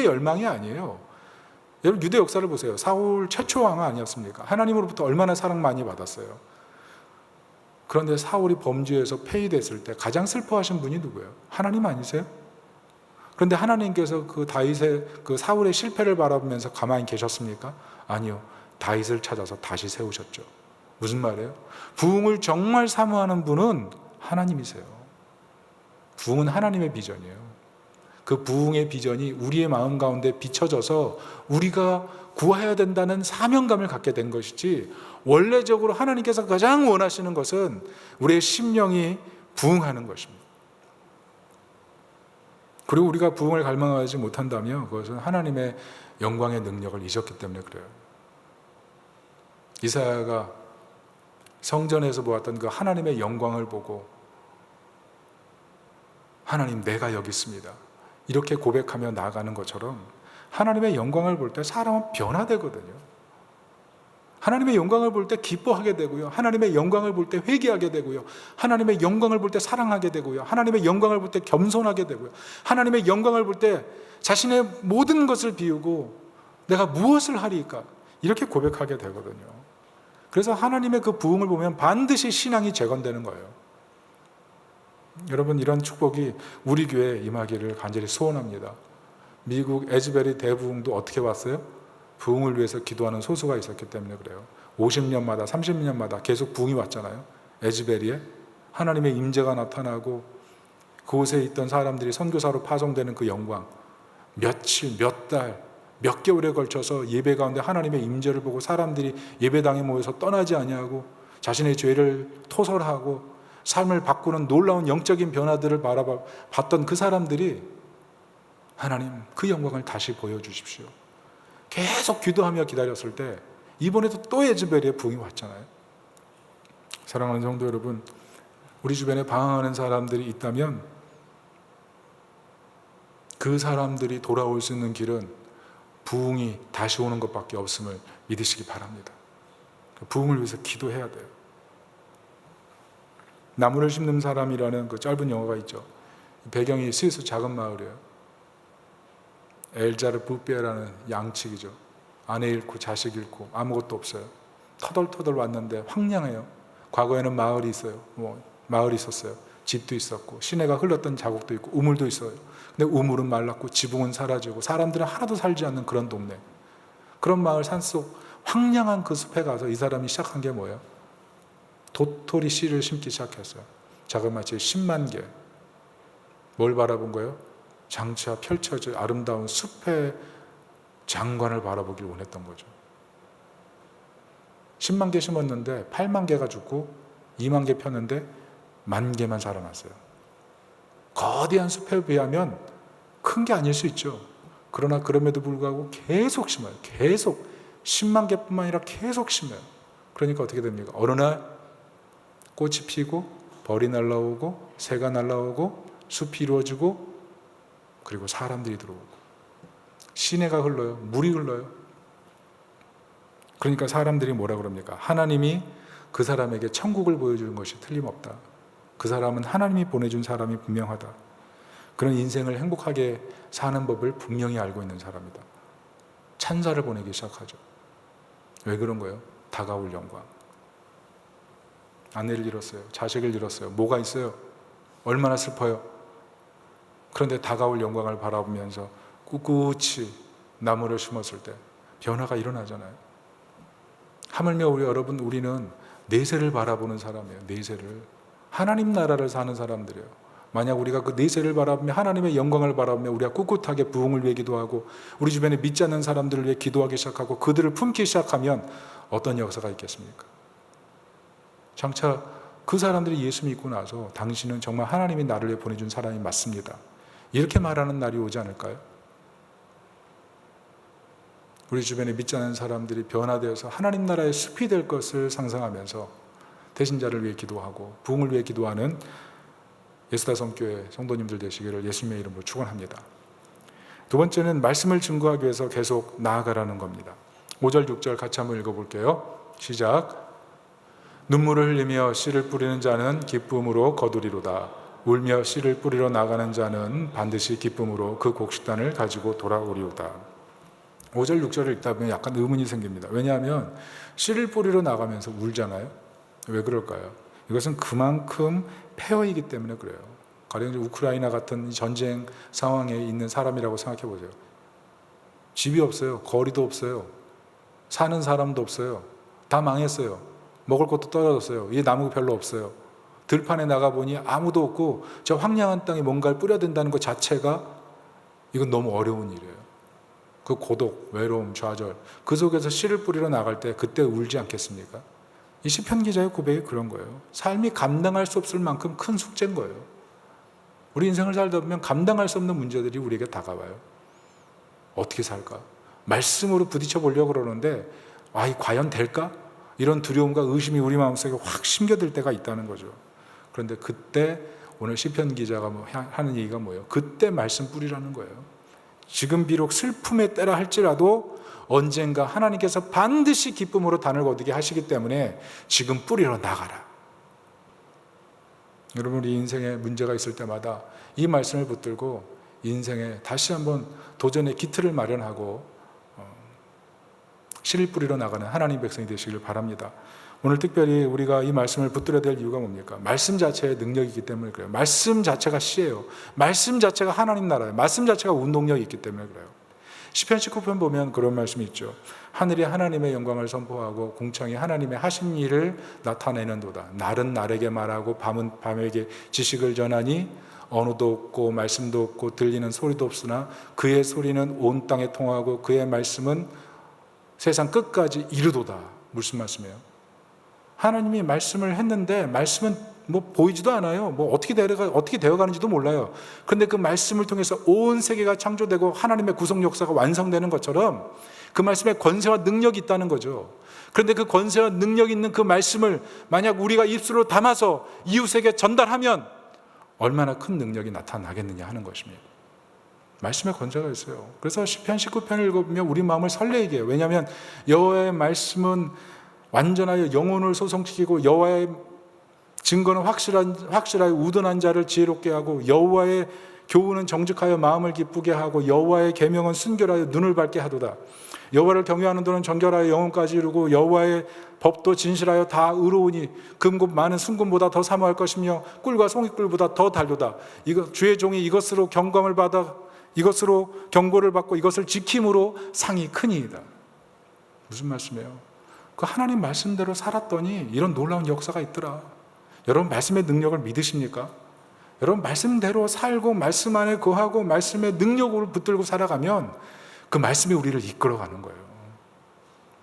열망이 아니에요. 여러분, 유대 역사를 보세요. 사울 최초 왕 아니었습니까? 하나님으로부터 얼마나 사랑 많이 받았어요. 그런데 사울이 범죄에서 폐위됐을 때 가장 슬퍼하신 분이 누구예요? 하나님 아니세요? 그런데 하나님께서 그 다윗의 그 사울의 실패를 바라보면서 가만히 계셨습니까? 아니요. 다윗을 찾아서 다시 세우셨죠. 무슨 말이에요? 부흥을 정말 사모하는 분은 하나님이세요. 부흥은 하나님의 비전이에요. 그 부흥의 비전이 우리의 마음 가운데 비춰져서 우리가 구해야 된다는 사명감을 갖게 된 것이지, 원래적으로 하나님께서 가장 원하시는 것은 우리의 심령이 부흥하는 것입니다. 그리고 우리가 부흥을 갈망하지 못한다면 그것은 하나님의 영광의 능력을 잊었기 때문에 그래요. 이사야가 성전에서 보았던 그 하나님의 영광을 보고 하나님, 내가 여기 있습니다, 이렇게 고백하며 나아가는 것처럼 하나님의 영광을 볼 때 사람은 변화되거든요. 하나님의 영광을 볼 때 기뻐하게 되고요. 하나님의 영광을 볼 때 회개하게 되고요. 하나님의 영광을 볼 때 사랑하게 되고요. 하나님의 영광을 볼 때 겸손하게 되고요. 하나님의 영광을 볼 때 자신의 모든 것을 비우고 내가 무엇을 하리까? 이렇게 고백하게 되거든요. 그래서 하나님의 그 부흥을 보면 반드시 신앙이 재건되는 거예요. 여러분, 이런 축복이 우리 교회에 임하기를 간절히 소원합니다. 미국 에즈베리 대부흥도 어떻게 왔어요? 부흥을 위해서 기도하는 소수가 있었기 때문에 그래요. 50년마다 30년마다 계속 부흥이 왔잖아요. 에즈베리에 하나님의 임재가 나타나고 그곳에 있던 사람들이 선교사로 파송되는 그 영광, 며칠, 몇 달, 몇 개월에 걸쳐서 예배 가운데 하나님의 임재를 보고 사람들이 예배당에 모여서 떠나지 아니하고 자신의 죄를 토설하고 삶을 바꾸는 놀라운 영적인 변화들을 봤던 그 사람들이 하나님 그 영광을 다시 보여주십시오. 계속 기도하며 기다렸을 때 이번에도 또 에즈베리의 부흥이 왔잖아요. 사랑하는 성도 여러분, 우리 주변에 방황하는 사람들이 있다면 그 사람들이 돌아올 수 있는 길은 부흥이 다시 오는 것밖에 없음을 믿으시기 바랍니다. 부흥을 위해서 기도해야 돼요. 나무를 심는 사람이라는 그 짧은 영화가 있죠. 배경이 스위스 작은 마을이에요. 엘자르 부페라는 양측이죠. 아내 잃고 자식 잃고 아무것도 없어요. 터덜터덜 왔는데 황량해요. 과거에는 마을이 있어요. 마을이 있었어요. 집도 있었고 시내가 흘렀던 자국도 있고 우물도 있어요. 근데 우물은 말랐고 지붕은 사라지고 사람들은 하나도 살지 않는 그런 동네. 그런 마을 산속 황량한 그 숲에 가서 이 사람이 시작한 게 뭐예요? 도토리 씨를 심기 시작했어요. 자그마치 10만 개. 뭘 바라본 거예요? 장차 펼쳐질 아름다운 숲의 장관을 바라보길 원했던 거죠. 10만 개 심었는데 8만 개가 죽고 2만 개 폈는데 1만 개만 살아났어요. 거대한 숲에 비하면 큰 게 아닐 수 있죠. 그러나 그럼에도 불구하고 계속 심어요. 계속 10만 개뿐만 아니라 계속 심어요. 그러니까 어떻게 됩니까? 어느 날 꽃이 피고 벌이 날라오고 새가 날라오고 숲이 이루어지고 그리고 사람들이 들어오고 시내가 흘러요. 물이 흘러요. 그러니까 사람들이 뭐라 그럽니까? 하나님이 그 사람에게 천국을 보여주는 것이 틀림없다. 그 사람은 하나님이 보내준 사람이 분명하다. 그런 인생을 행복하게 사는 법을 분명히 알고 있는 사람이다. 찬사를 보내기 시작하죠. 왜 그런 거예요? 다가올 영광. 아내를 잃었어요. 자식을 잃었어요. 뭐가 있어요? 얼마나 슬퍼요. 그런데 다가올 영광을 바라보면서 꿋꿋이 나무를 심었을 때 변화가 일어나잖아요. 하물며 우리는 내세를 바라보는 사람이에요. 내세를. 하나님 나라를 사는 사람들이에요. 만약 우리가 그 내세를 바라보며 하나님의 영광을 바라보며 우리가 꿋꿋하게 부흥을 위해 기도하고 우리 주변에 믿지 않는 사람들을 위해 기도하기 시작하고 그들을 품기 시작하면 어떤 역사가 있겠습니까? 장차 그 사람들이 예수 믿고 나서 당신은 정말 하나님이 나를 위해 보내준 사람이 맞습니다. 이렇게 말하는 날이 오지 않을까요? 우리 주변에 믿지 않는 사람들이 변화되어서 하나님 나라의 숲이 될 것을 상상하면서 대신자를 위해 기도하고 부흥을 위해 기도하는 예수다성교회 성도님들 되시기를 예수님의 이름으로 축원합니다. 두 번째는 말씀을 증거하기 위해서 계속 나아가라는 겁니다. 5절 6절 같이 한번 읽어볼게요. 시작. 눈물을 흘리며 씨를 뿌리는 자는 기쁨으로 거두리로다. 울며 씨를 뿌리러 나가는 자는 반드시 기쁨으로 그 곡식단을 가지고 돌아오리로다. 5절 6절을 읽다 보면 약간 의문이 생깁니다. 왜냐하면 씨를 뿌리러 나가면서 울잖아요. 왜 그럴까요? 이것은 그만큼 폐허이기 때문에 그래요. 가령 우크라이나 같은 전쟁 상황에 있는 사람이라고 생각해 보세요. 집이 없어요. 거리도 없어요. 사는 사람도 없어요. 다 망했어요. 먹을 것도 떨어졌어요. 이 나무가 별로 없어요. 들판에 나가보니 아무도 없고 저 황량한 땅에 뭔가를 뿌려야 된다는 것 자체가 이건 너무 어려운 일이에요. 그 고독, 외로움, 좌절 그 속에서 씨를 뿌리러 나갈 때 그때 울지 않겠습니까? 이 시편 기자의 고백이 그런 거예요. 삶이 감당할 수 없을 만큼 큰 숙제인 거예요. 우리 인생을 살다 보면 감당할 수 없는 문제들이 우리에게 다가와요. 어떻게 살까? 말씀으로 부딪혀 보려고 그러는데 과연 될까? 이런 두려움과 의심이 우리 마음속에 확 심겨들 때가 있다는 거죠. 그런데 그때 오늘 시편 기자가 하는 얘기가 뭐예요? 그때 말씀 뿌리라는 거예요. 지금 비록 슬픔의 때라 할지라도 언젠가 하나님께서 반드시 기쁨으로 단을 거두게 하시기 때문에 지금 뿌리러 나가라. 여러분, 우리 인생에 문제가 있을 때마다 이 말씀을 붙들고 인생에 다시 한번 도전의 기틀을 마련하고 씨를 뿌리러 나가는 하나님 백성이 되시길 바랍니다. 오늘 특별히 우리가 이 말씀을 붙들어야 될 이유가 뭡니까? 말씀 자체의 능력이기 때문에 그래요. 말씀 자체가 씨예요. 말씀 자체가 하나님 나라예요. 말씀 자체가 운동력이 있기 때문에 그래요. 시편 19편 보면 그런 말씀이 있죠. 하늘이 하나님의 영광을 선포하고 궁창이 하나님의 하신 일을 나타내는도다. 날은 날에게 말하고 밤은 밤에게 지식을 전하니 언어도 없고 말씀도 없고 들리는 소리도 없으나 그의 소리는 온 땅에 통하고 그의 말씀은 세상 끝까지 이르도다. 무슨 말씀이에요? 하나님이 말씀을 했는데 말씀은 뭐 보이지도 않아요. 뭐 어떻게 되어가는지도 몰라요. 그런데 그 말씀을 통해서 온 세계가 창조되고 하나님의 구속 역사가 완성되는 것처럼 그 말씀에 권세와 능력이 있다는 거죠. 그런데 그 권세와 능력이 있는 그 말씀을 만약 우리가 입술로 담아서 이웃에게 전달하면 얼마나 큰 능력이 나타나겠느냐 하는 것입니다. 말씀에 권세가 있어요. 그래서 시편 19편을 읽으면 우리 마음을 설레게 해요. 왜냐하면 여호와의 말씀은 완전하여 영혼을 소성시키고 여호와의 증거는 확실하여 우둔한 자를 지혜롭게 하고 여호와의 교훈은 정직하여 마음을 기쁘게 하고 여호와의 계명은 순결하여 눈을 밝게 하도다. 여호와를 경외하는 도는 정결하여 영혼까지 이루고 여호와의 법도 진실하여 다 의로우니 금고 많은 순금보다 더 사모할 것이며 꿀과 송이꿀보다 더 달도다. 이거 주의 종이 이것으로 경감을 받아 이것으로 경고를 받고 이것을 지킴으로 상이 크니이다. 무슨 말씀이에요? 그 하나님 말씀대로 살았더니 이런 놀라운 역사가 있더라. 여러분 말씀의 능력을 믿으십니까? 여러분 말씀대로 살고 말씀 안에 거하고 말씀의 능력을 붙들고 살아가면 그 말씀이 우리를 이끌어가는 거예요.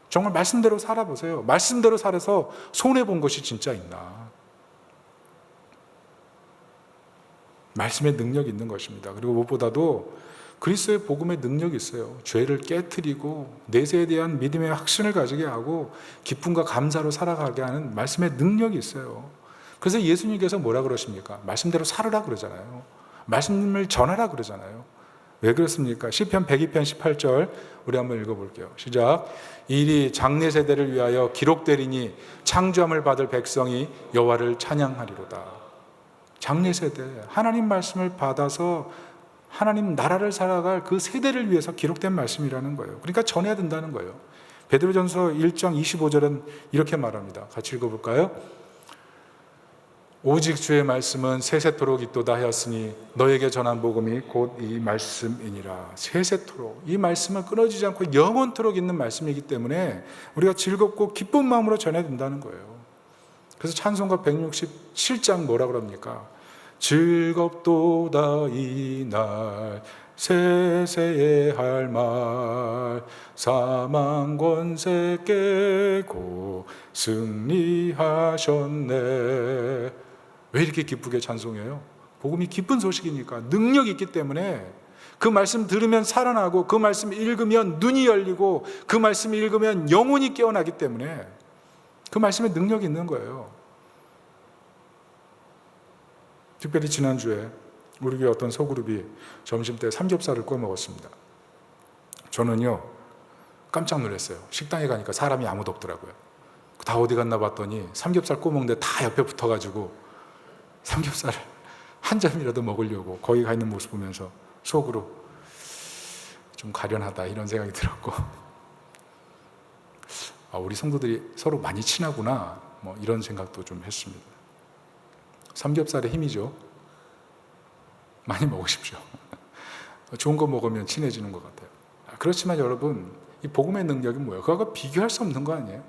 정말 말씀대로 살아보세요. 말씀대로 살아서 손해본 것이 진짜 있나? 말씀의 능력이 있는 것입니다. 그리고 무엇보다도 그리스도의 복음의 능력이 있어요. 죄를 깨트리고 내세에 대한 믿음의 확신을 가지게 하고 기쁨과 감사로 살아가게 하는 말씀의 능력이 있어요. 그래서 예수님께서 뭐라 그러십니까? 말씀대로 살으라 그러잖아요. 말씀을 전하라 그러잖아요. 왜 그렇습니까? 시편 102편 18절 우리 한번 읽어볼게요. 시작. 일이 장래 세대를 위하여 기록되리니 창조함을 받을 백성이 여호와를 찬양하리로다. 장래 세대, 하나님 말씀을 받아서 하나님 나라를 살아갈 그 세대를 위해서 기록된 말씀이라는 거예요. 그러니까 전해야 된다는 거예요. 베드로전서 1장 25절은 이렇게 말합니다. 같이 읽어볼까요? 오직 주의 말씀은 세세토록 있도다 하였으니 너에게 전한 복음이 곧 이 말씀이니라. 세세토록, 이 말씀은 끊어지지 않고 영원토록 있는 말씀이기 때문에 우리가 즐겁고 기쁜 마음으로 전해야 된다는 거예요. 그래서 찬송가 167장 뭐라 그럽니까? 즐겁도다 이날 세세의 할 말 사망 권세 깨고 승리하셨네. 왜 이렇게 기쁘게 찬송해요? 복음이 기쁜 소식이니까, 능력이 있기 때문에. 그 말씀 들으면 살아나고 그 말씀 읽으면 눈이 열리고 그 말씀 읽으면 영혼이 깨어나기 때문에 그 말씀에 능력이 있는 거예요. 특별히 지난주에 우리 교회 어떤 소그룹이 점심때 삼겹살을 구워 먹었습니다. 저는요 깜짝 놀랐어요. 식당에 가니까 사람이 아무도 없더라고요. 다 어디 갔나 봤더니 삼겹살 구워 먹는데 다 옆에 붙어가지고 삼겹살을 한 점이라도 먹으려고 거기 가 있는 모습 보면서 속으로 좀 가련하다 이런 생각이 들었고, 우리 성도들이 서로 많이 친하구나 뭐 이런 생각도 좀 했습니다. 삼겹살의 힘이죠. 많이 먹으십시오. 좋은 거 먹으면 친해지는 것 같아요. 그렇지만 여러분, 이 복음의 능력이 뭐예요? 그거하고 비교할 수 없는 거 아니에요?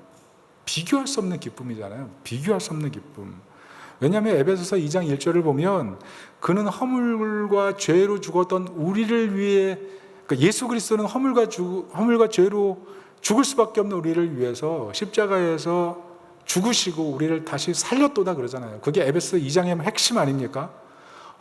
비교할 수 없는 기쁨이잖아요. 비교할 수 없는 기쁨. 왜냐하면 에베소서 2장 1절을 보면 그는 허물과 죄로 죽었던 우리를 위해, 그러니까 예수 그리스도는 허물과 죄로 죽을 수밖에 없는 우리를 위해서 십자가에서 죽으시고 우리를 다시 살렸도다 그러잖아요. 그게 에베소 2장의 핵심 아닙니까?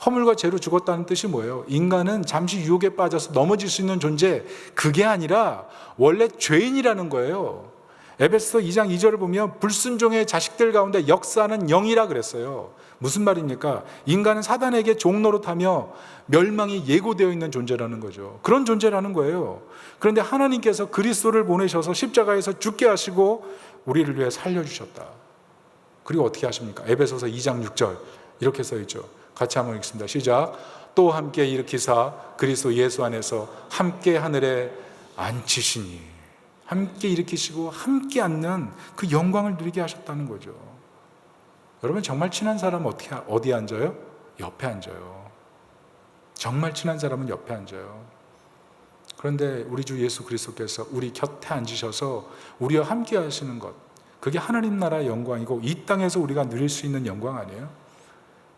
허물과 죄로 죽었다는 뜻이 뭐예요? 인간은 잠시 유혹에 빠져서 넘어질 수 있는 존재, 그게 아니라 원래 죄인이라는 거예요. 에베소 2장 2절을 보면 불순종의 자식들 가운데 역사하는 영이라 그랬어요. 무슨 말입니까? 인간은 사단에게 종노릇하며 멸망이 예고되어 있는 존재라는 거죠. 그런 존재라는 거예요. 그런데 하나님께서 그리스도를 보내셔서 십자가에서 죽게 하시고 우리를 위해 살려주셨다. 그리고 어떻게 하십니까? 에베소서 2장 6절 이렇게 써있죠. 같이 한번 읽습니다. 시작. 또 함께 일으키사 그리스도 예수 안에서 함께 하늘에 앉히시니. 함께 일으키시고 함께 앉는 그 영광을 누리게 하셨다는 거죠. 여러분, 정말 친한 사람은 어디에 앉아요? 옆에 앉아요. 정말 친한 사람은 옆에 앉아요. 그런데 우리 주 예수 그리스도께서 우리 곁에 앉으셔서 우리와 함께 하시는 것, 그게 하나님 나라의 영광이고 이 땅에서 우리가 누릴 수 있는 영광 아니에요?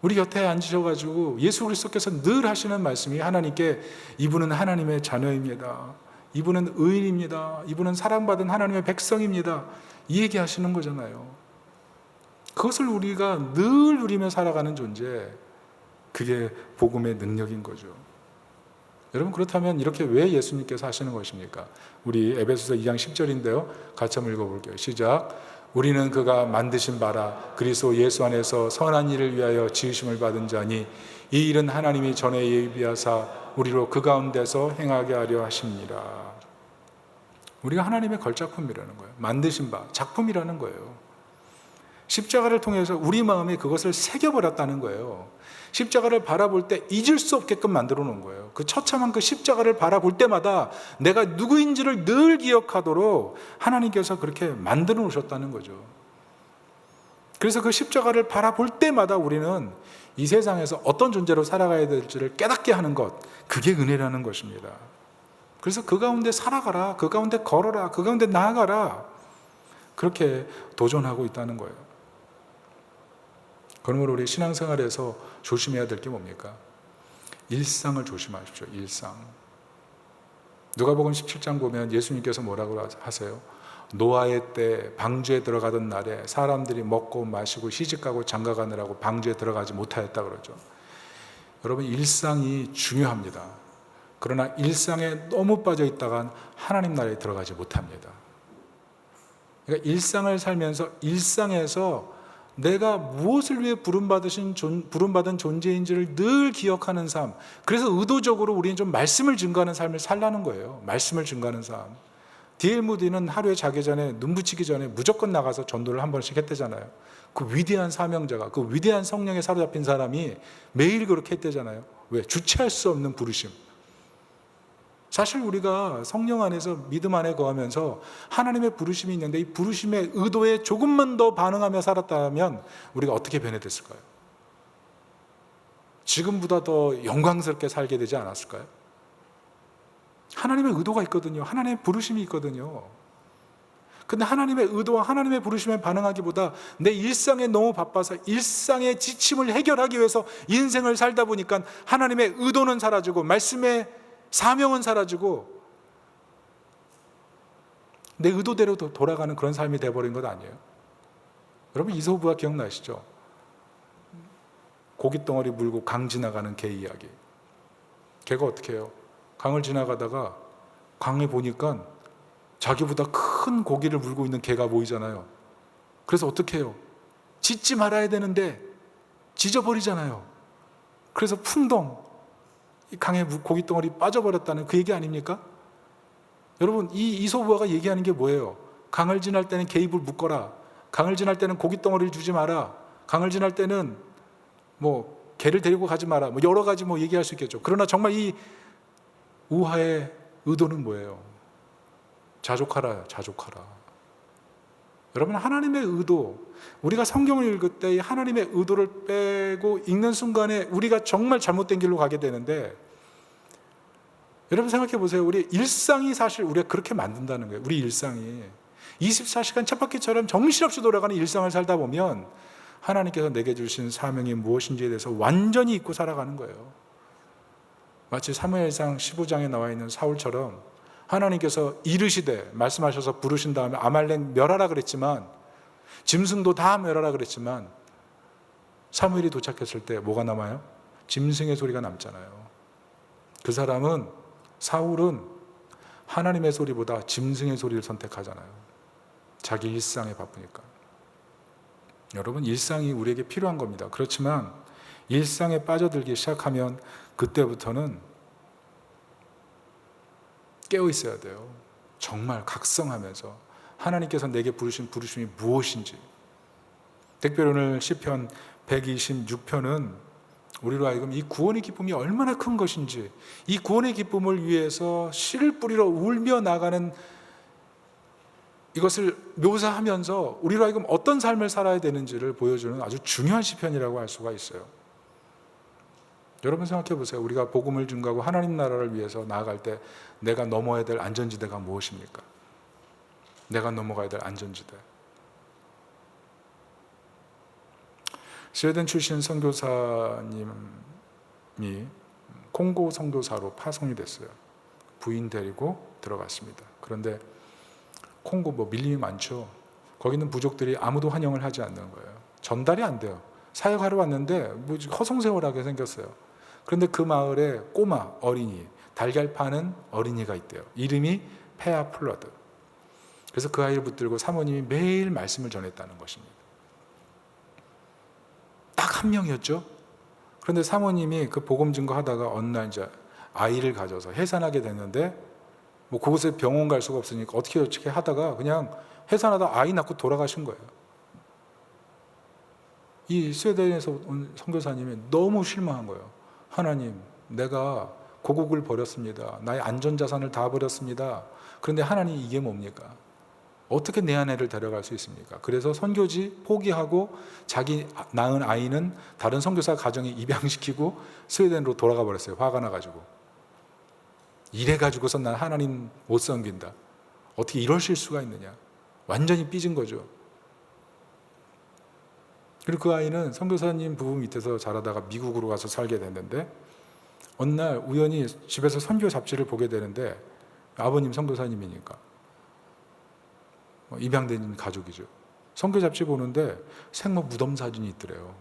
우리 곁에 앉으셔가지고 예수 그리스도께서 늘 하시는 말씀이 하나님께 이분은 하나님의 자녀입니다. 이분은 의인입니다. 이분은 사랑받은 하나님의 백성입니다. 이 얘기하시는 거잖아요. 그것을 우리가 늘 누리며 살아가는 존재, 그게 복음의 능력인 거죠. 여러분, 그렇다면 이렇게 왜 예수님께서 하시는 것입니까? 우리 에베소서 2장 10절인데요. 같이 한번 읽어볼게요. 시작. 우리는 그가 만드신 바라 그리스도 예수 안에서 선한 일을 위하여 지으심을 받은 자니 이 일은 하나님이 전에 예비하사 우리로 그 가운데서 행하게 하려 하십니다. 우리가 하나님의 걸작품이라는 거예요. 만드신 바, 작품이라는 거예요. 십자가를 통해서 우리 마음에 그것을 새겨버렸다는 거예요. 십자가를 바라볼 때 잊을 수 없게끔 만들어 놓은 거예요. 그 처참한 그 십자가를 바라볼 때마다 내가 누구인지를 늘 기억하도록 하나님께서 그렇게 만들어 놓으셨다는 거죠. 그래서 그 십자가를 바라볼 때마다 우리는 이 세상에서 어떤 존재로 살아가야 될지를 깨닫게 하는 것, 그게 은혜라는 것입니다. 그래서 그 가운데 살아가라, 그 가운데 걸어라, 그 가운데 나아가라, 그렇게 도전하고 있다는 거예요. 그러므로 우리 신앙생활에서 조심해야 될 게 뭡니까? 일상을 조심하십시오. 일상. 누가복음 17장 보면 예수님께서 뭐라고 하세요? 노아의 때 방주에 들어가던 날에 사람들이 먹고 마시고 시집가고 장가가느라고 방주에 들어가지 못하였다 그러죠. 여러분, 일상이 중요합니다. 그러나 일상에 너무 빠져 있다간 하나님 나라에 들어가지 못합니다. 그러니까 일상을 살면서 일상에서 내가 무엇을 위해 부름받은 존재인지를 늘 기억하는 삶. 그래서 의도적으로 우리는 좀 말씀을 증거하는 삶을 살라는 거예요. 말씀을 증거하는 삶. D.L. 무디는 하루에 자기 전에 눈 붙이기 전에 무조건 나가서 전도를 한 번씩 했대잖아요. 그 위대한 사명자가, 그 위대한 성령에 사로잡힌 사람이 매일 그렇게 했대잖아요. 왜? 주체할 수 없는 부르심. 사실 우리가 성령 안에서 믿음 안에 거하면서 하나님의 부르심이 있는데 이 부르심의 의도에 조금만 더 반응하며 살았다면 우리가 어떻게 변해됐을까요? 지금보다 더 영광스럽게 살게 되지 않았을까요? 하나님의 의도가 있거든요. 하나님의 부르심이 있거든요. 근데 하나님의 의도와 하나님의 부르심에 반응하기보다 내 일상에 너무 바빠서 일상의 지침을 해결하기 위해서 인생을 살다 보니까 하나님의 의도는 사라지고 말씀의 사명은 사라지고 내 의도대로 돌아가는 그런 삶이 되어버린 것 아니에요? 여러분, 이소부가 기억나시죠? 고깃덩어리 물고 강 지나가는 개 이야기. 개가 어떻게 해요? 강을 지나가다가 강에 보니까 자기보다 큰 고기를 물고 있는 개가 보이잖아요. 그래서 어떻게 해요? 짖지 말아야 되는데 짖어버리잖아요. 그래서 풍덩 이 강에 고깃덩어리 빠져버렸다는 그 얘기 아닙니까? 여러분, 이 이소부화가 얘기하는 게 뭐예요? 강을 지날 때는 개 입을 묶어라. 강을 지날 때는 고깃덩어리를 주지 마라. 강을 지날 때는 뭐 개를 데리고 가지 마라. 뭐 여러 가지 뭐 얘기할 수 있겠죠. 그러나 정말 이 우화의 의도는 뭐예요? 자족하라, 자족하라. 여러분, 하나님의 의도, 우리가 성경을 읽을 때 하나님의 의도를 빼고 읽는 순간에 우리가 정말 잘못된 길로 가게 되는데, 여러분 생각해 보세요. 우리 일상이 사실 우리가 그렇게 만든다는 거예요. 우리 일상이 24시간 쳇바퀴처럼 정신없이 돌아가는 일상을 살다 보면 하나님께서 내게 주신 사명이 무엇인지에 대해서 완전히 잊고 살아가는 거예요. 마치 사무엘상 15장에 나와 있는 사울처럼 하나님께서 이르시되 말씀하셔서 부르신 다음에 아말렉 멸하라 그랬지만, 짐승도 다 멸하라 그랬지만 사무엘이 도착했을 때 뭐가 남아요? 짐승의 소리가 남잖아요. 그 사람은, 사울은 하나님의 소리보다 짐승의 소리를 선택하잖아요. 자기 일상에 바쁘니까. 여러분, 일상이 우리에게 필요한 겁니다. 그렇지만 일상에 빠져들기 시작하면 그때부터는 깨어 있어야 돼요. 정말 각성하면서 하나님께서 내게 부르신 부르심이 무엇인지. 특별히 오늘 시편 126편은 우리로 하여금 이 구원의 기쁨이 얼마나 큰 것인지, 이 구원의 기쁨을 위해서 씨를 뿌리러 울며 나가는 이것을 묘사하면서 우리로 하여금 어떤 삶을 살아야 되는지를 보여주는 아주 중요한 시편이라고 할 수가 있어요. 여러분 생각해 보세요. 우리가 복음을 증거하고 하나님 나라를 위해서 나아갈 때 내가 넘어야 될 안전지대가 무엇입니까? 내가 넘어가야 될 안전지대. 스웨덴 출신 선교사님이 콩고 선교사로 파송이 됐어요. 부인 데리고 들어갔습니다. 그런데 콩고 밀림이 많죠. 거기 있는 부족들이 아무도 환영을 하지 않는 거예요. 전달이 안 돼요. 사역하러 왔는데 허송세월하게 생겼어요. 그런데 그 마을에 꼬마 어린이, 달걀 파는 어린이가 있대요. 이름이 페아 플러드. 그래서 그 아이를 붙들고 사모님이 매일 말씀을 전했다는 것입니다. 딱 한 명이었죠. 그런데 사모님이 그 복음 증거하다가 어느 날 이제 아이를 가져서 해산하게 됐는데 그곳에 병원 갈 수가 없으니까 어떻게 하다가 그냥 해산하다 아이 낳고 돌아가신 거예요. 이 스웨덴에서 온 선교사님이 너무 실망한 거예요. 하나님, 내가 고국을 버렸습니다. 나의 안전자산을 다 버렸습니다. 그런데 하나님 이게 뭡니까? 어떻게 내 아내를 데려갈 수 있습니까? 그래서 선교지 포기하고 자기 낳은 아이는 다른 선교사 가정에 입양시키고 스웨덴으로 돌아가 버렸어요. 화가 나가지고. 이래가지고서 난 하나님 못 섬긴다. 어떻게 이러실 수가 있느냐. 완전히 삐진 거죠. 그리고 그 아이는 선교사님 부부 밑에서 자라다가 미국으로 가서 살게 됐는데 어느 날 우연히 집에서 선교 잡지를 보게 되는데 아버님 선교사님이니까 입양된 가족이죠. 선교 잡지 보는데 생모 무덤 사진이 있더래요.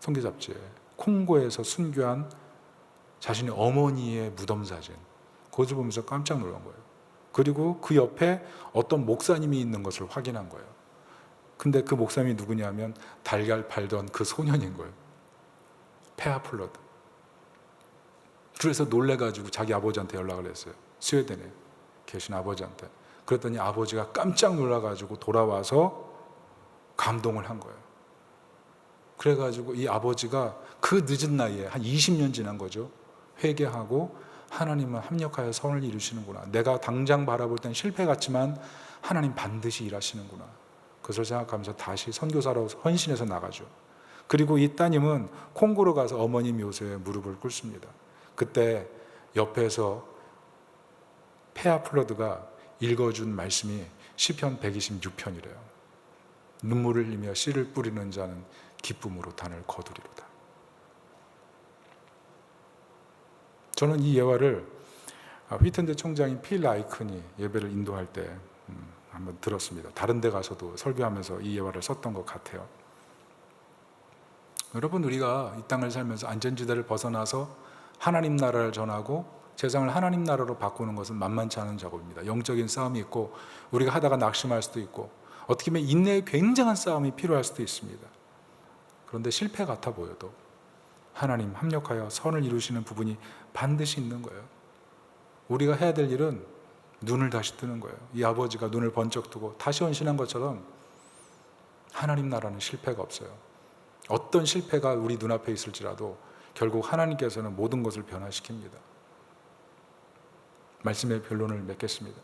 선교 잡지에 콩고에서 순교한 자신의 어머니의 무덤 사진. 그것을 보면서 깜짝 놀란 거예요. 그리고 그 옆에 어떤 목사님이 있는 것을 확인한 거예요. 근데 그 목사님이 누구냐면 달걀 팔던 그 소년인 거예요. 페아 플러드. 그래서 놀래가지고 자기 아버지한테 연락을 했어요. 스웨덴에 계신 아버지한테. 그랬더니 아버지가 깜짝 놀라가지고 돌아와서 감동을 한 거예요. 그래가지고 이 아버지가 그 늦은 나이에 한 20년 지난 거죠. 회개하고 하나님은 합력하여 선을 이루시는구나. 내가 당장 바라볼 땐 실패 같지만 하나님 반드시 일하시는구나. 그것을 생각하면서 다시 선교사로 헌신해서 나가죠. 그리고 이 따님은 콩고로 가서 어머님 묘소에 무릎을 꿇습니다. 그때 옆에서 페아 플러드가 읽어준 말씀이 시편 126편이래요. 눈물을 흘리며 씨를 뿌리는 자는 기쁨으로 단을 거두리로다. 저는 이 예화를 휘튼대 총장인 필 라이큰이 예배를 인도할 때 한번 들었습니다. 다른 데 가서도 설교하면서 이 예화를 썼던 것 같아요. 여러분, 우리가 이 땅을 살면서 안전지대를 벗어나서 하나님 나라를 전하고 세상을 하나님 나라로 바꾸는 것은 만만치 않은 작업입니다. 영적인 싸움이 있고 우리가 하다가 낙심할 수도 있고 어떻게 보면 인내의 굉장한 싸움이 필요할 수도 있습니다. 그런데 실패 같아 보여도 하나님 합력하여 선을 이루시는 부분이 반드시 있는 거예요. 우리가 해야 될 일은 눈을 다시 뜨는 거예요. 이 아버지가 눈을 번쩍 뜨고 다시 헌신한 것처럼 하나님 나라는 실패가 없어요. 어떤 실패가 우리 눈앞에 있을지라도 결국 하나님께서는 모든 것을 변화시킵니다. 말씀의 변론을 맺겠습니다.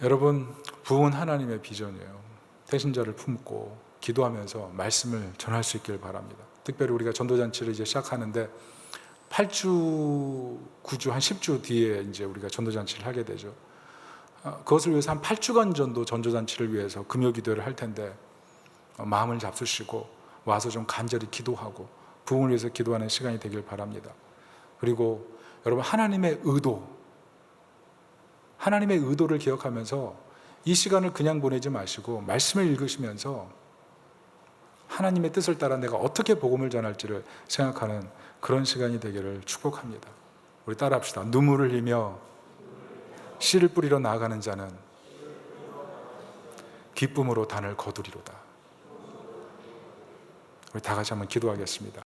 여러분, 부흥은 하나님의 비전이에요. 태신자를 품고 기도하면서 말씀을 전할 수 있길 바랍니다. 특별히 우리가 전도잔치를 이제 시작하는데 8주, 9주, 한 10주 뒤에 이제 우리가 전도잔치를 하게 되죠. 그것을 위해서 한 8주간 정도 전도잔치를 위해서 금요 기도를 할 텐데 마음을 잡수시고 와서 좀 간절히 기도하고 부흥을 위해서 기도하는 시간이 되길 바랍니다. 그리고 여러분, 하나님의 의도를 기억하면서 이 시간을 그냥 보내지 마시고 말씀을 읽으시면서 하나님의 뜻을 따라 내가 어떻게 복음을 전할지를 생각하는 그런 시간이 되기를 축복합니다. 우리 따라합시다. 눈물을 흘리며 씨를 뿌리러 나아가는 자는 기쁨으로 단을 거두리로다. 우리 다 같이 한번 기도하겠습니다.